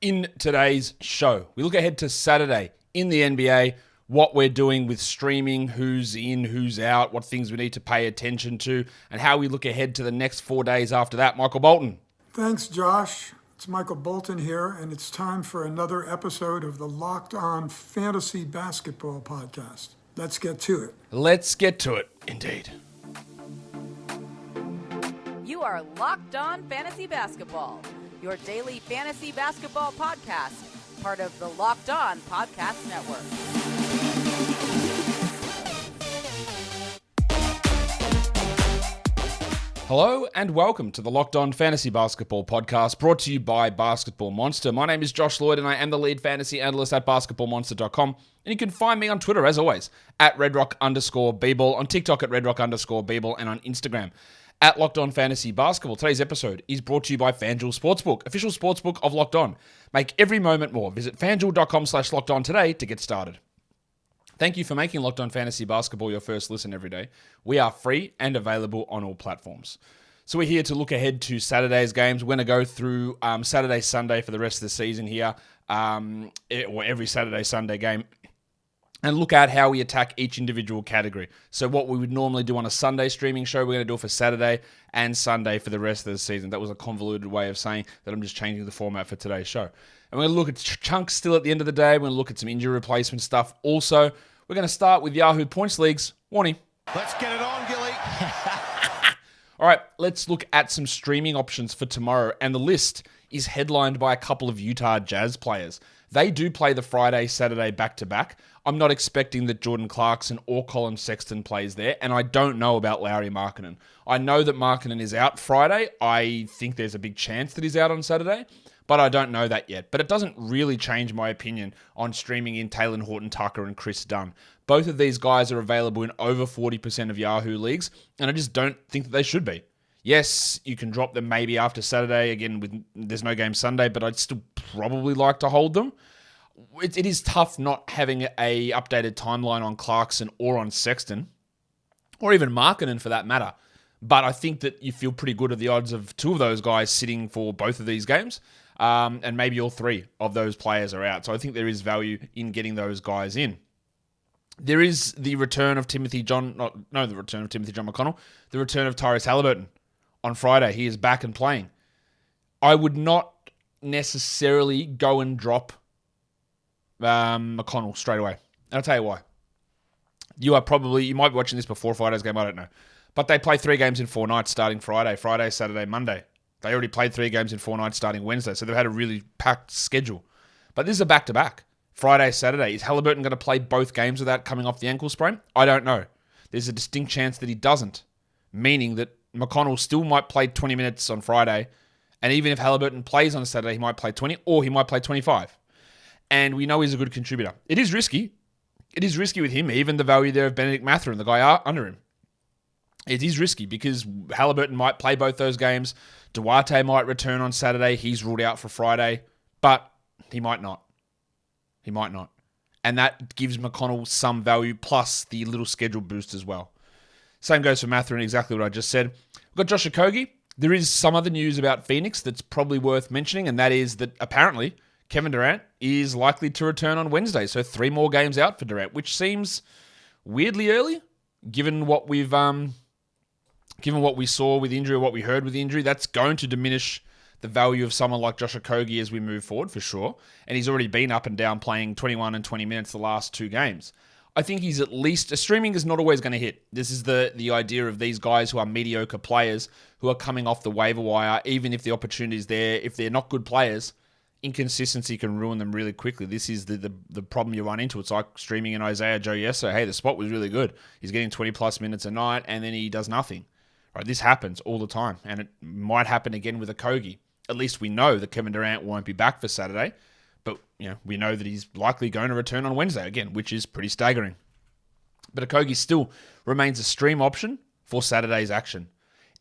In today's show, we look ahead to Saturday in the NBA, what we're doing with streaming, who's in, who's out, what things we need to pay attention to, and how we look ahead to the next 4 days after that. Michael Bolton. Thanks, Josh. It's Michael Bolton here, and it's time for another episode of the Locked On Fantasy Basketball Podcast. Let's get to it. Let's get to it, indeed. You are Locked On Fantasy Basketball, your daily fantasy basketball podcast, part of the Locked On Podcast Network. Hello and welcome to the Locked On Fantasy Basketball Podcast, brought to you by Basketball Monster. My name is Josh Lloyd and I am the lead fantasy analyst at basketballmonster.com. And you can find me on Twitter, as always, at redrock_bball, on TikTok at redrock_bball, and on Instagram at Locked On Fantasy Basketball. Today's episode is brought to you by FanDuel Sportsbook, official sportsbook of Locked On. Make every moment more. Visit fanduel.com/lockedon today to get started. Thank you for making Locked On Fantasy Basketball your first listen every day. We are free and available on all platforms. So we're here to look ahead to Saturday's games. We're going to go through Saturday, Sunday for the rest of the season here, or every Saturday, Sunday game, and look at how we attack each individual category. So what we would normally do on a Sunday streaming show, we're going to do it for Saturday and Sunday for the rest of the season. That was a convoluted way of saying that I'm just changing the format for today's show. And we're going to look at chunks still at the end of the day. We're going to look at some injury replacement stuff. Also, we're going to start with Yahoo Points Leagues. Warning. Let's get it on, Gilly. All right, let's look at some streaming options for tomorrow. And the list is headlined by a couple of Utah Jazz players. They do play the Friday, Saturday back-to-back. I'm not expecting that Jordan Clarkson or Colin Sexton plays there, and I don't know about Lauri Markkanen. I know that Markkanen is out Friday. I think there's a big chance that he's out on Saturday, but I don't know that yet. But it doesn't really change my opinion on streaming in Taylor Horton-Tucker and Chris Dunn. Both of these guys are available in over 40% of Yahoo leagues, and I just don't think that they should be. Yes, you can drop them maybe after Saturday. Again, there's no game Sunday, but I'd still probably like to hold them. It is tough not having a updated timeline on Clarkson or on Sexton, or even Markkanen for that matter. But I think that you feel pretty good at the odds of two of those guys sitting for both of these games, and maybe all three of those players are out. So I think there is value in getting those guys in. There is the return of the return of Timothy John McConnell, the return of Tyrese Halliburton on Friday. He is back and playing. I would not necessarily go and drop McConnell straight away. And I'll tell you why. You might be watching this before Friday's game, I don't know. But they play 3 games in 4 nights starting Friday, Saturday, Monday. They already played 3 games in 4 nights starting Wednesday, so they've had a really packed schedule. But this is a back-to-back. Friday, Saturday. Is Halliburton going to play both games without coming off the ankle sprain? I don't know. There's a distinct chance that he doesn't, meaning that McConnell still might play 20 minutes on Friday, and even if Halliburton plays on Saturday, he might play 20, or he might play 25. And we know he's a good contributor. It is risky. It is risky with him, even the value there of Benedict Mathurin, the guy under him. It is risky because Halliburton might play both those games. Duarte might return on Saturday. He's ruled out for Friday, but he might not. He might not. And that gives McConnell some value, plus the little schedule boost as well. Same goes for Mathurin, exactly what I just said. We've got Josh Okogie. There is some other news about Phoenix that's probably worth mentioning, and that is that apparently Kevin Durant is likely to return on Wednesday. So 3 more games out for Durant, which seems weirdly early, given what we saw with injury, or what we heard with injury. That's going to diminish the value of someone like Josh Okogie as we move forward, for sure. And he's already been up and down playing 21 and 20 minutes the last 2 games. I think he's at least... Streaming is not always going to hit. This is the idea of these guys who are mediocre players who are coming off the waiver wire, even if the opportunity is there. If they're not good players, inconsistency can ruin them really quickly. This is the problem you run into. It's like streaming in Isaiah Joe yesterday. Hey, the spot was really good. He's getting 20-plus minutes a night, and then he does nothing. Right? This happens all the time, and it might happen again with Okogie. At least we know that Kevin Durant won't be back for Saturday, but we know that he's likely going to return on Wednesday again, which is pretty staggering. But Okogie still remains a stream option for Saturday's action.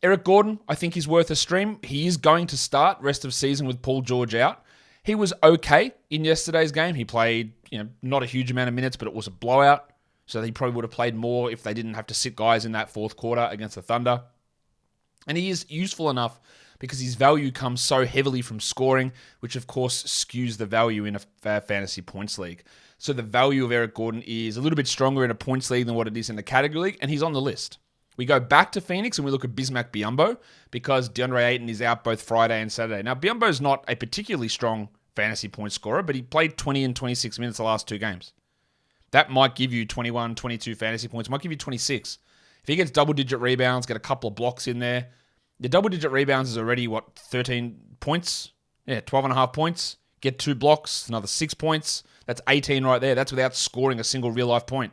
Eric Gordon, I think he's worth a stream. He is going to start rest of season with Paul George out. He was okay in yesterday's game. He played, not a huge amount of minutes, but it was a blowout. So he probably would have played more if they didn't have to sit guys in that fourth quarter against the Thunder. And he is useful enough because his value comes so heavily from scoring, which of course skews the value in a fantasy points league. So the value of Eric Gordon is a little bit stronger in a points league than what it is in a category league, and he's on the list. We go back to Phoenix and we look at Bismack Biyombo because DeAndre Ayton is out both Friday and Saturday. Now, Biyombo's not a particularly strong fantasy point scorer, but he played 20 and 26 minutes the last 2 games. That might give you 21, 22 fantasy points, might give you 26. If he gets double-digit rebounds, get a couple of blocks in there, the double-digit rebounds is already, 13 points? Yeah, 12.5 points. Get 2 blocks, another 6 points. That's 18 right there. That's without scoring a single real-life point.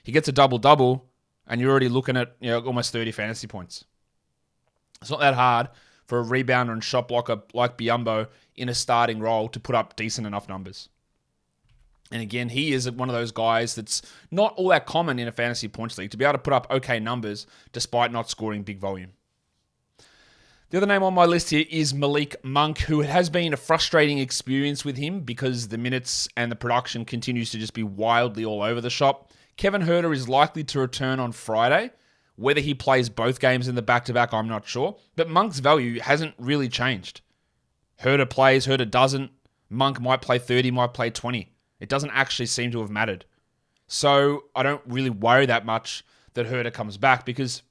He gets a double-double, and you're already looking at almost 30 fantasy points. It's not that hard for a rebounder and shot blocker like Biyombo in a starting role to put up decent enough numbers. And again, he is one of those guys that's not all that common in a fantasy points league to be able to put up okay numbers despite not scoring big volume. The other name on my list here is Malik Monk, who has been a frustrating experience with him because the minutes and the production continues to just be wildly all over the shop. Kevin Huerter is likely to return on Friday. Whether he plays both games in the back-to-back, I'm not sure. But Monk's value hasn't really changed. Huerter plays, Huerter doesn't. Monk might play 30, might play 20. It doesn't actually seem to have mattered. So I don't really worry that much that Huerter comes back because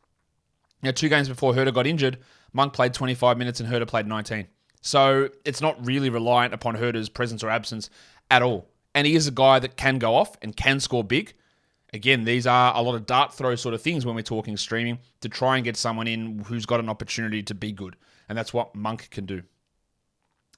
2 games before Huerter got injured, Monk played 25 minutes and Huerter played 19. So it's not really reliant upon Huerter's presence or absence at all. And he is a guy that can go off and can score big. Again, these are a lot of dart throw sort of things when we're talking streaming to try and get someone in who's got an opportunity to be good. And that's what Monk can do.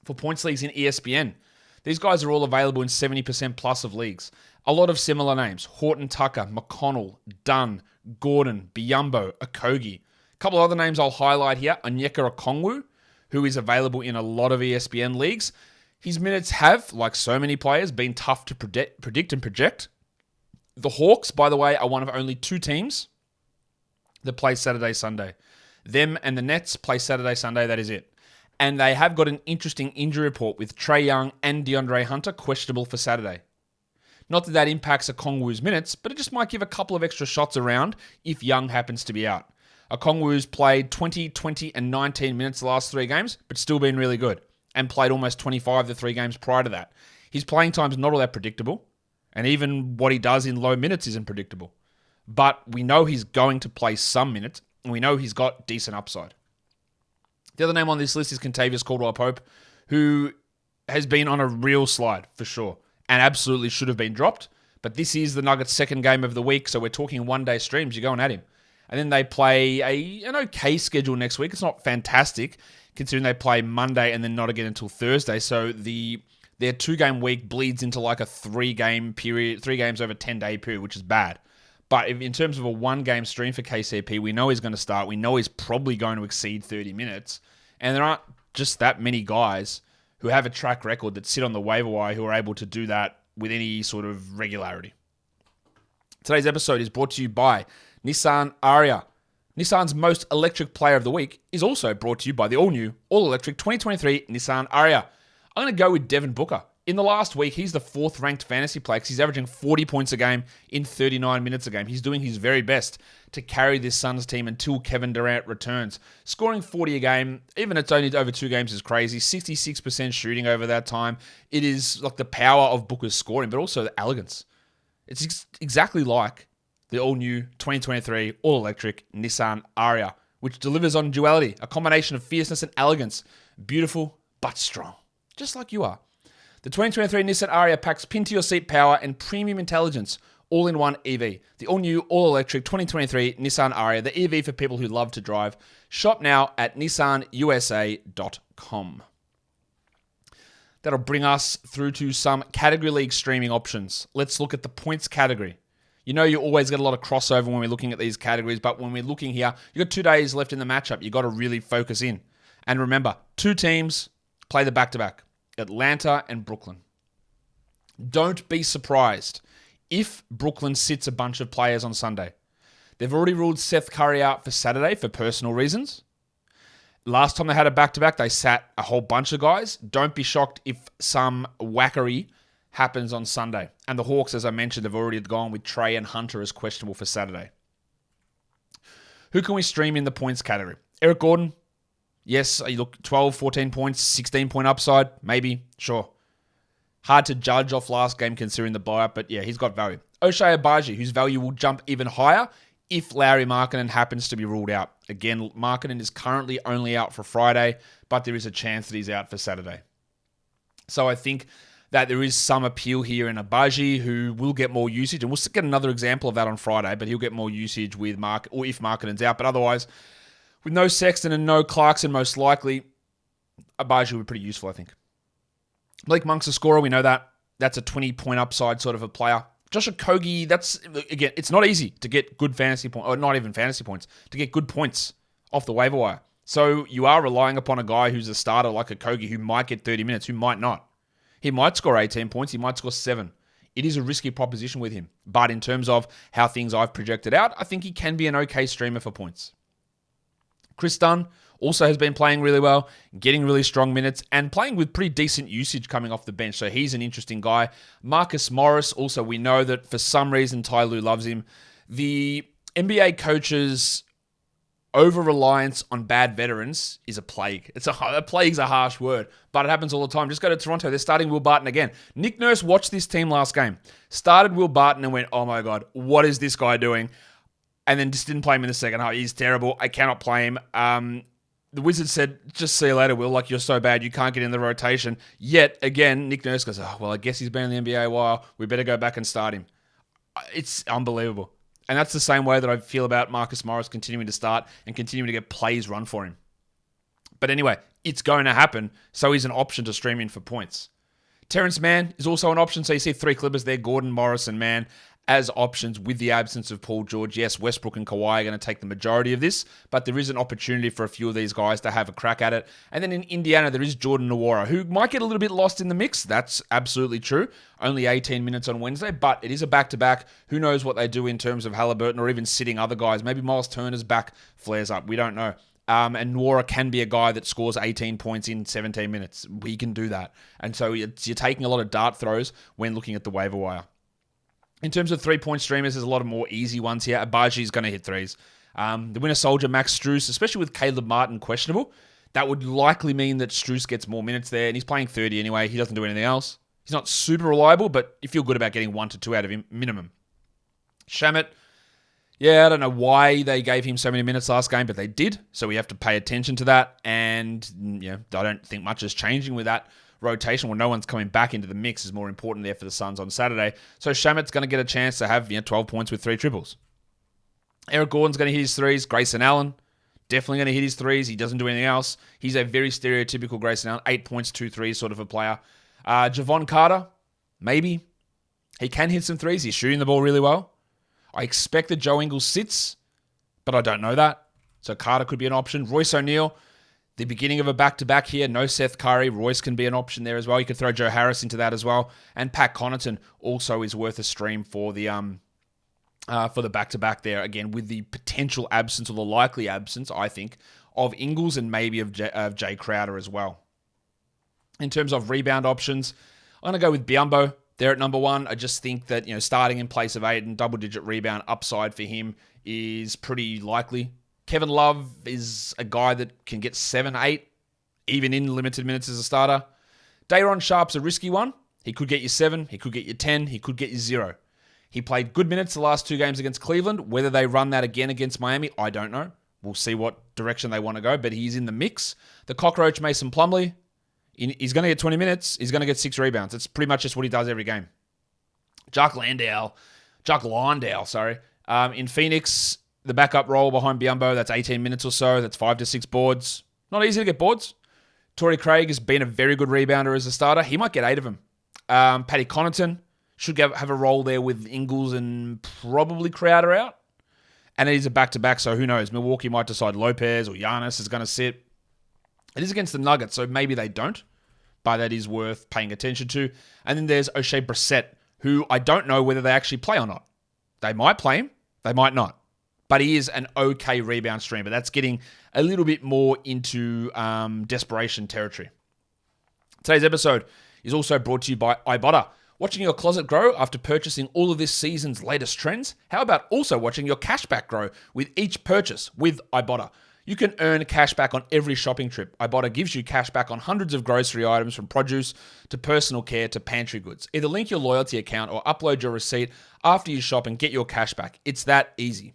For points leagues in ESPN, these guys are all available in 70% plus of leagues. A lot of similar names. Horton Tucker, McConnell, Dunn, Gordon, Biyombo, Okogie. A couple of other names I'll highlight here. Onyeka Okongwu, who is available in a lot of ESPN leagues. His minutes have, like so many players, been tough to predict and project. The Hawks, by the way, are one of only 2 teams that play Saturday, Sunday. Them and the Nets play Saturday, Sunday. That is it. And they have got an interesting injury report with Trae Young and DeAndre Hunter questionable for Saturday. Not that that impacts Okongwu's minutes, but it just might give a couple of extra shots around if Young happens to be out. Okongwu's played 20, 20, and 19 minutes the last 3 games, but still been really good, and played almost 25 the 3 games prior to that. His playing time's not all that predictable. And even what he does in low minutes isn't predictable. But we know he's going to play some minutes, and we know he's got decent upside. The other name on this list is Kentavious Caldwell-Pope, who has been on a real slide, for sure, and absolutely should have been dropped. But this is the Nuggets' second game of the week, so we're talking one-day streams. You're going at him. And then they play an okay schedule next week. It's not fantastic, considering they play Monday and then not again until Thursday. So their 2-game week bleeds into like a 3-game period, 3 games over 10-day period, which is bad. But in terms of a 1-game stream for KCP, we know he's going to start. We know he's probably going to exceed 30 minutes. And there aren't just that many guys who have a track record that sit on the waiver wire who are able to do that with any sort of regularity. Today's episode is brought to you by Nissan Ariya. Nissan's most electric player of the week is also brought to you by the all-new, all-electric 2023 Nissan Ariya. I'm going to go with Devin Booker. In the last week, he's the 4th ranked fantasy player because he's averaging 40 points a game in 39 minutes a game. He's doing his very best to carry this Suns team until Kevin Durant returns. Scoring 40 a game, even if it's only over 2 games, is crazy. 66% shooting over that time. It is like the power of Booker's scoring, but also the elegance. It's exactly like the all-new 2023 all-electric Nissan Ariya, which delivers on duality, a combination of fierceness and elegance. Beautiful, but strong. Just like you are. The 2023 Nissan Ariya packs pin-to-your-seat power and premium intelligence, all in one EV. The all-new, all-electric 2023 Nissan Ariya, the EV for people who love to drive. Shop now at nissanusa.com. That'll bring us through to some category league streaming options. Let's look at the points category. You know you always get a lot of crossover when we're looking at these categories, but when we're looking here, you've got 2 days left in the matchup. You've got to really focus in. And remember, 2 teams play the back-to-back. Atlanta and Brooklyn. Don't be surprised if Brooklyn sits a bunch of players on Sunday. They've already ruled Seth Curry out for Saturday for personal reasons. Last time they had a back-to-back, they sat a whole bunch of guys. Don't be shocked if some whackery happens on Sunday. And the Hawks, as I mentioned, have already gone with Trae and Hunter as questionable for Saturday. Who can we stream in the points category? Eric Gordon, Yes, you look 12, 14 points, 16-point upside, maybe, sure. Hard to judge off last game considering the buyout, but yeah, he's got value. Ochai Agbaji, whose value will jump even higher if Lauri Markkanen happens to be ruled out. Again, Markkanen is currently only out for Friday, but there is a chance that he's out for Saturday. So I think that there is some appeal here in Agbaji, who will get more usage, and we'll get another example of that on Friday, but he'll get more usage with or if Markkanen's out. But otherwise, with no Sexton and no Clarkson, most likely, Agbaji will be pretty useful, I think. Blake Monk's a scorer, we know that. That's a 20-point upside sort of a player. Josh Okogie, again, it's not easy to get good fantasy points, or not even fantasy points, to get good points off the waiver wire. So you are relying upon a guy who's a starter like Okogie who might get 30 minutes, who might not. He might score 18 points, he might score 7. It is a risky proposition with him. But in terms of how things I've projected out, I think he can be an okay streamer for points. Chris Dunn also has been playing really well, getting really strong minutes, and playing with pretty decent usage coming off the bench. So he's an interesting guy. Marcus Morris, also we know that for some reason Ty Lue loves him. The NBA coaches' over-reliance on bad veterans is a plague. A plague's a harsh word, but it happens all the time. Just go to Toronto. They're starting Will Barton again. Nick Nurse watched this team last game, started Will Barton and went, oh my God, what is this guy doing? And then just didn't play him in the second half. He's terrible. I cannot play him. The Wizards said, just see you later, Will. Like, you're so bad, you can't get in the rotation. Yet, again, Nick Nurse goes, oh, well, I guess he's been in the NBA a while. We better go back and start him. It's unbelievable. And that's the same way that I feel about Marcus Morris continuing to start and continuing to get plays run for him. But anyway, it's going to happen, so he's an option to stream in for points. Terrence Mann is also an option, so you see 3 Clippers there, Gordon, Morris, and Mann, as options with the absence of Paul George. Yes, Westbrook and Kawhi are going to take the majority of this, but there is an opportunity for a few of these guys to have a crack at it. And then in Indiana, there is Jordan Nwora, who might get a little bit lost in the mix. That's absolutely true. Only 18 minutes on Wednesday, but it is a back-to-back. Who knows what they do in terms of Halliburton or even sitting other guys. Maybe Miles Turner's back flares up. We don't know. And Nwora can be a guy that scores 18 points in 17 minutes. We can do that. And so you're taking a lot of dart throws when looking at the waiver wire. In terms of 3-point streamers, there's a lot of more easy ones here. Agbaji is going to hit threes. The winner soldier, Max Strus, especially with Caleb Martin questionable, that would likely mean that Strus gets more minutes there, and he's playing 30 anyway. He doesn't do anything else. He's not super reliable, but you feel good about getting 1 to 2 out of him, minimum. Shamet, yeah, I don't know why they gave him so many minutes last game, but they did, so we have to pay attention to that, and I don't think much is changing with that rotation. Well, no one's coming back into the mix is more important there for the Suns on Saturday. So Shamet's going to get a chance to have 12 points with 3 triples. Eric Gordon's going to hit his threes. Grayson Allen, definitely going to hit his threes. He doesn't do anything else. He's a very stereotypical Grayson Allen, 8 points, 2 threes sort of a player. Javon Carter, maybe. He can hit some threes. He's shooting the ball really well. I expect that Joe Ingles sits, but I don't know that. So Carter could be an option. Royce O'Neal, the beginning of a back-to-back here. No Seth Curry. Royce can be an option there as well. You could throw Joe Harris into that as well. And Pat Connaughton also is worth a stream for the back-to-back there. Again, with the potential absence or the likely absence, I think, of Ingles and maybe of Jay Crowder as well. In terms of rebound options, I'm going to go with Biyombo there at number 1. I just think that starting in place of Ayton, double-digit rebound upside for him is pretty likely. Kevin Love is a guy that can get 7, 8, even in limited minutes as a starter. Day'Ron Sharp's a risky one. He could get you 7, he could get you 10, he could get you 0. He played good minutes the last 2 games against Cleveland. Whether they run that again against Miami, I don't know. We'll see what direction they want to go, but he's in the mix. The cockroach Mason Plumlee, he's going to get 20 minutes. He's going to get 6 rebounds. It's pretty much just what he does every game. Jock Landale, in Phoenix, the backup role behind Biyombo, that's 18 minutes or so. That's 5 to 6 boards. Not easy to get boards. Torrey Craig has been a very good rebounder as a starter. He might get 8 of them. Paddy Connaughton should have a role there with Ingles and probably Crowder out. And it is a back-to-back, so who knows? Milwaukee might decide Lopez or Giannis is going to sit. It is against the Nuggets, so maybe they don't. But that is worth paying attention to. And then there's O'Shea Brissett, who I don't know whether they actually play or not. They might play him. They might not. But he is an okay rebound streamer. That's getting a little bit more into desperation territory. Today's episode is also brought to you by Ibotta. Watching your closet grow after purchasing all of this season's latest trends? How about also watching your cashback grow with each purchase with Ibotta? You can earn cash back on every shopping trip. Ibotta gives you cash back on hundreds of grocery items from produce to personal care to pantry goods. Either link your loyalty account or upload your receipt after you shop and get your cash back. It's that easy.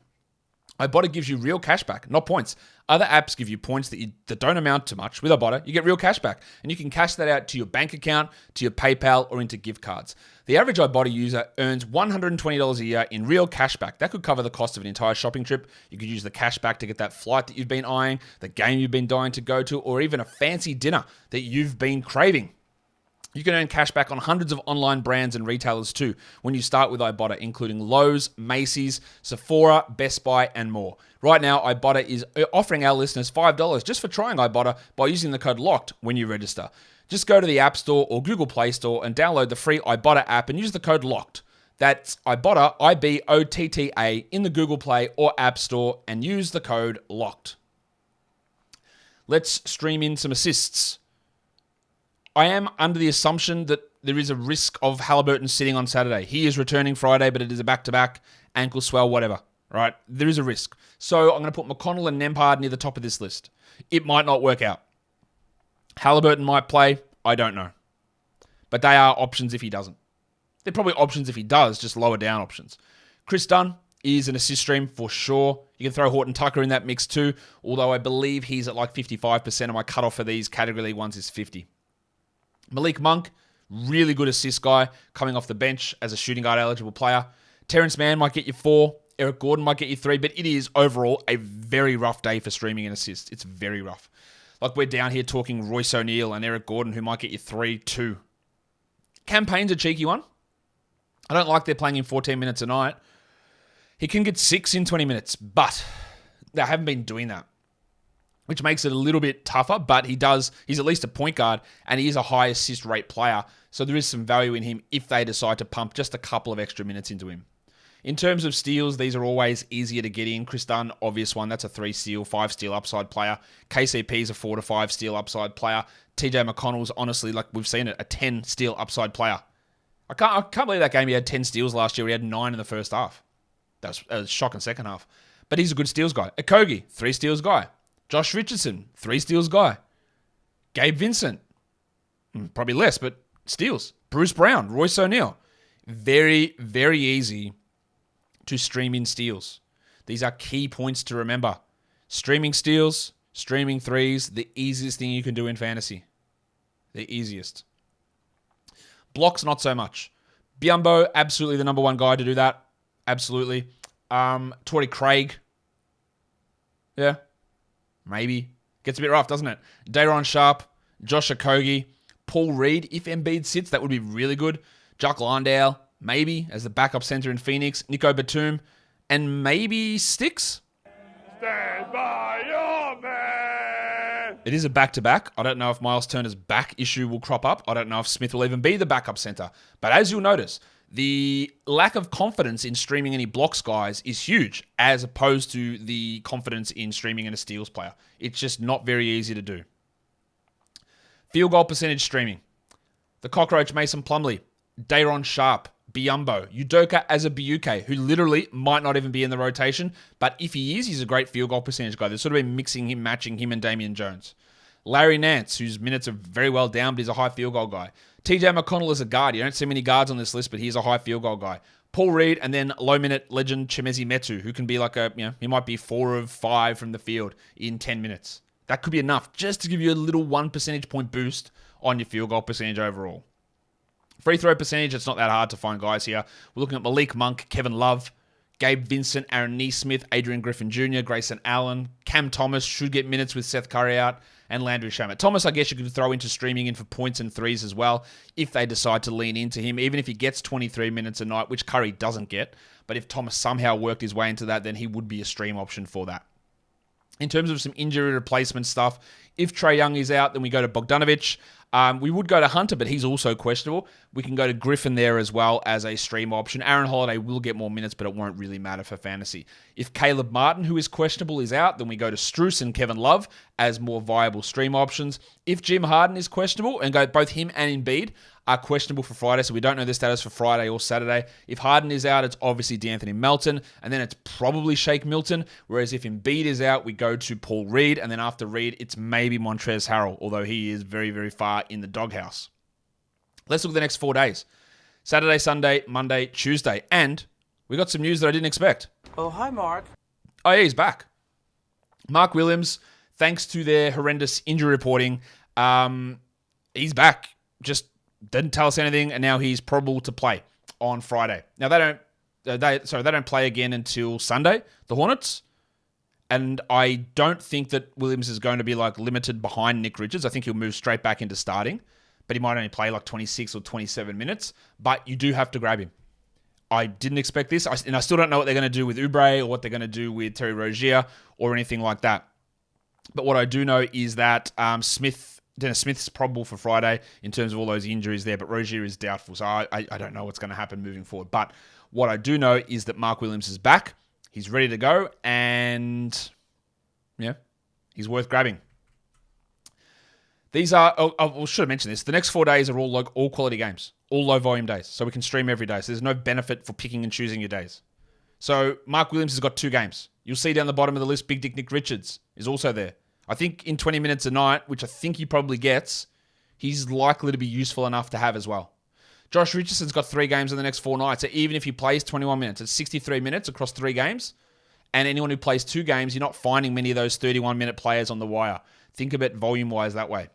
Ibotta gives you real cash back, not points. Other apps give you points that don't amount to much. With Ibotta, you get real cash back, and you can cash that out to your bank account, to your PayPal, or into gift cards. The average Ibotta user earns $120 a year in real cash back. That could cover the cost of an entire shopping trip. You could use the cash back to get that flight that you've been eyeing, the game you've been dying to go to, or even a fancy dinner that you've been craving. You can earn cash back on hundreds of online brands and retailers too when you start with Ibotta, including Lowe's, Macy's, Sephora, Best Buy, and more. Right now, Ibotta is offering our listeners $5 just for trying Ibotta by using the code LOCKED when you register. Just go to the App Store or Google Play Store and download the free Ibotta app and use the code LOCKED. That's Ibotta, I-B-O-T-T-A, in the Google Play or App Store and use the code LOCKED. Let's stream in some assists. I am under the assumption that there is a risk of Halliburton sitting on Saturday. He is returning Friday, but it is a back-to-back, ankle swell, whatever, right? There is a risk. So I'm going to put McConnell and Nembhard near the top of this list. It might not work out. Halliburton might play. I don't know. But they are options if he doesn't. They're probably options if he does, just lower down options. Chris Dunn is an assist stream for sure. You can throw Horton Tucker in that mix too, although I believe he's at like 55%, and my cutoff for these category league ones is 50. Malik Monk, really good assist guy, coming off the bench as a shooting guard eligible player. Terrence Mann might get you 4. Eric Gordon might get you 3, but it is overall a very rough day for streaming and assists. It's very rough. Like we're down here talking Royce O'Neal and Eric Gordon, who might get you 3, 2. Campaign's a cheeky one. I don't like they're playing him 14 minutes a night. He can get 6 in 20 minutes, but they haven't been doing that, which makes it a little bit tougher, but he's at least a point guard, and he is a high assist rate player, so there is some value in him if they decide to pump just a couple of extra minutes into him. In terms of steals, these are always easier to get in. Chris Dunn, obvious one, that's a 3 steal, 5 steal upside player. KCP's a 4 to 5 steal upside player. TJ McConnell's, honestly, like we've seen it, a 10 steal upside player. I can't believe that game he had 10 steals last year. He had 9 in the first half. That was a shocking second half. But he's a good steals guy. Okogie, 3 steals guy. Josh Richardson, 3 steals guy. Gabe Vincent, probably less, but steals. Bruce Brown, Royce O'Neal. Very, very easy to stream in steals. These are key points to remember. Streaming steals, streaming threes, the easiest thing you can do in fantasy. The easiest. Blocks, not so much. Biyombo, absolutely the number one guy to do that. Absolutely. Torrey Craig. Yeah. Maybe. Gets a bit rough, doesn't it? Day'Ron Sharp, Josh Okogie, Paul Reed. If Embiid sits, that would be really good. Jock Landale, maybe, as the backup center in Phoenix. Nico Batum, and maybe Sticks. Stand by your man! It is a back-to-back. I don't know if Miles Turner's back issue will crop up. I don't know if Smith will even be the backup center. But as you'll notice, the lack of confidence in streaming any blocks guys is huge, as opposed to the confidence in streaming in a steals player. It's just not very easy to do. Field goal percentage streaming. The Cockroach Mason Plumlee, Day'Ron Sharp, Biyombo, Udoka Azubuike, who literally might not even be in the rotation, but if he is, he's a great field goal percentage guy. They've sort of been mixing him, matching him and Damian Jones. Larry Nance, whose minutes are very well down, but he's a high field goal guy. TJ McConnell is a guard. You don't see many guards on this list, but he's a high field goal guy. Paul Reed, and then low-minute legend Chimezi Metu, who can be like he might be 4 of 5 from the field in 10 minutes. That could be enough just to give you a little 1 percentage point boost on your field goal percentage overall. Free throw percentage, it's not that hard to find guys here. We're looking at Malik Monk, Kevin Love, Gabe Vincent, Aaron Nesmith, Adrian Griffin Jr., Grayson Allen, Cam Thomas should get minutes with Seth Curry out, and Landry Shamet. Thomas, I guess you could throw into streaming in for points and threes as well if they decide to lean into him, even if he gets 23 minutes a night, which Curry doesn't get. But if Thomas somehow worked his way into that, then he would be a stream option for that. In terms of some injury replacement stuff, if Trae Young is out, then we go to Bogdanovic. We would go to Hunter, but he's also questionable. We can go to Griffin there as well as a stream option. Aaron Holiday will get more minutes, but it won't really matter for fantasy. If Caleb Martin, who is questionable, is out, then we go to Strus and Kevin Love as more viable stream options. If Jim Harden is questionable, and go both him and Embiid are questionable for Friday, so we don't know their status for Friday or Saturday. If Harden is out, it's obviously DeAnthony Melton, and then it's probably Shake Milton, whereas if Embiid is out, we go to Paul Reed, and then after Reed, it's maybe Montrezl Harrell, although he is very, very far in the doghouse. Let's look at the next 4 days. Saturday, Sunday, Monday, Tuesday, and we got some news that I didn't expect. Oh, hi, Mark. Oh, yeah, he's back. Mark Williams, thanks to their horrendous injury reporting, he's back. Just didn't tell us anything, and now he's probable to play on Friday. Now they don't play again until Sunday, the Hornets, and I don't think that Williams is going to be like limited behind Nick Richards. I think he'll move straight back into starting, but he might only play like 26 or 27 minutes. But you do have to grab him. I didn't expect this, and I still don't know what they're going to do with Oubre or what they're going to do with Terry Rozier or anything like that. But what I do know is that Dennis Smith's probable for Friday in terms of all those injuries there, but Rozier is doubtful, so I don't know what's going to happen moving forward. But what I do know is that Mark Williams is back. He's ready to go, and yeah, he's worth grabbing. These are, I should have mentioned this, the next 4 days are all quality games, all low volume days, so we can stream every day. So there's no benefit for picking and choosing your days. So Mark Williams has got 2 games. You'll see down the bottom of the list, Big Dick Nick Richards is also there. I think in 20 minutes a night, which I think he probably gets, he's likely to be useful enough to have as well. Josh Richardson's got 3 games in the next 4 nights, so even if he plays 21 minutes, it's 63 minutes across 3 games. And anyone who plays 2 games, you're not finding many of those 31-minute players on the wire. Think of it volume-wise that way.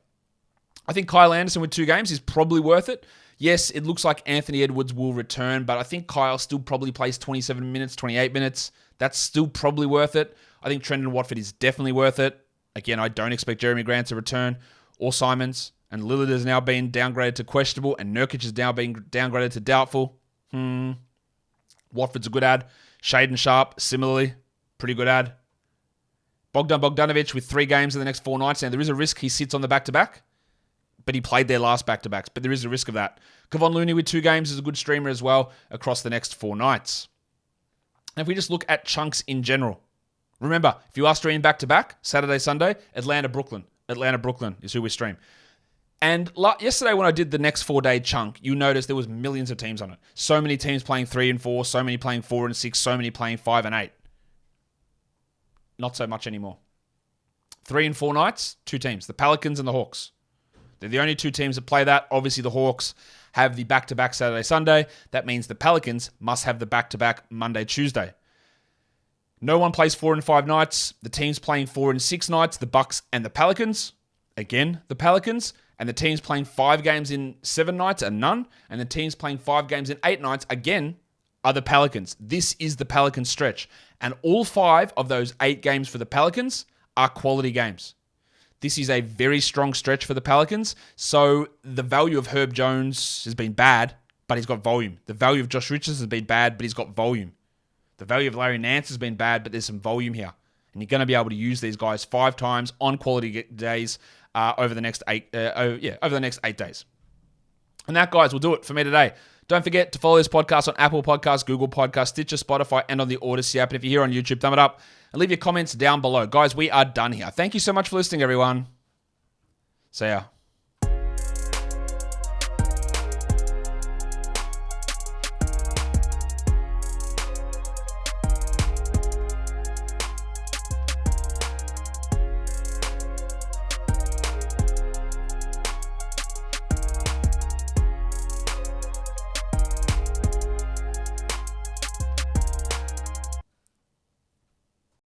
I think Kyle Anderson with 2 games is probably worth it. Yes, it looks like Anthony Edwards will return, but I think Kyle still probably plays 27 minutes, 28 minutes. That's still probably worth it. I think Trendon Watford is definitely worth it. Again, I don't expect Jeremy Grant to return or Simons. And Lillard has now been downgraded to questionable, and Nurkic has now been downgraded to doubtful. Watford's a good ad. Shaden Sharp, similarly, pretty good ad. Bogdan Bogdanovic with 3 games in the next 4 nights. Now, there is a risk he sits on the back-to-back, but he played their last back-to-backs. But there is a risk of that. Kevon Looney with 2 games is a good streamer as well across the next 4 nights. And if we just look at chunks in general, remember, if you are streaming back-to-back, Saturday, Sunday, Atlanta, Brooklyn. Atlanta, Brooklyn is who we stream. And yesterday when I did the next 4-day chunk, you noticed there was millions of teams on it. So many teams playing 3 and 4, so many playing 4 and 6, so many playing 5 and 8. Not so much anymore. 3 and 4 nights, 2 teams, the Pelicans and the Hawks. They're the only 2 teams that play that. Obviously, the Hawks have the back-to-back Saturday, Sunday. That means the Pelicans must have the back-to-back Monday, Tuesday. No one plays 4 and 5 nights. The teams playing 4 and 6 nights, the Bucks and the Pelicans. Again, the Pelicans. And the teams playing 5 games in 7 nights are none. And the teams playing 5 games in 8 nights, again, are the Pelicans. This is the Pelicans stretch. And all 5 of those 8 games for the Pelicans are quality games. This is a very strong stretch for the Pelicans. So the value of Herb Jones has been bad, but he's got volume. The value of Josh Richards has been bad, but he's got volume. The value of Larry Nance has been bad, but there's some volume here. And you're going to be able to use these guys 5 times on quality days over the next 8 days. And that, guys, will do it for me today. Don't forget to follow this podcast on Apple Podcasts, Google Podcasts, Stitcher, Spotify, and on the Odyssey app. And if you're here on YouTube, thumb it up and leave your comments down below. Guys, we are done here. Thank you so much for listening, everyone. See ya.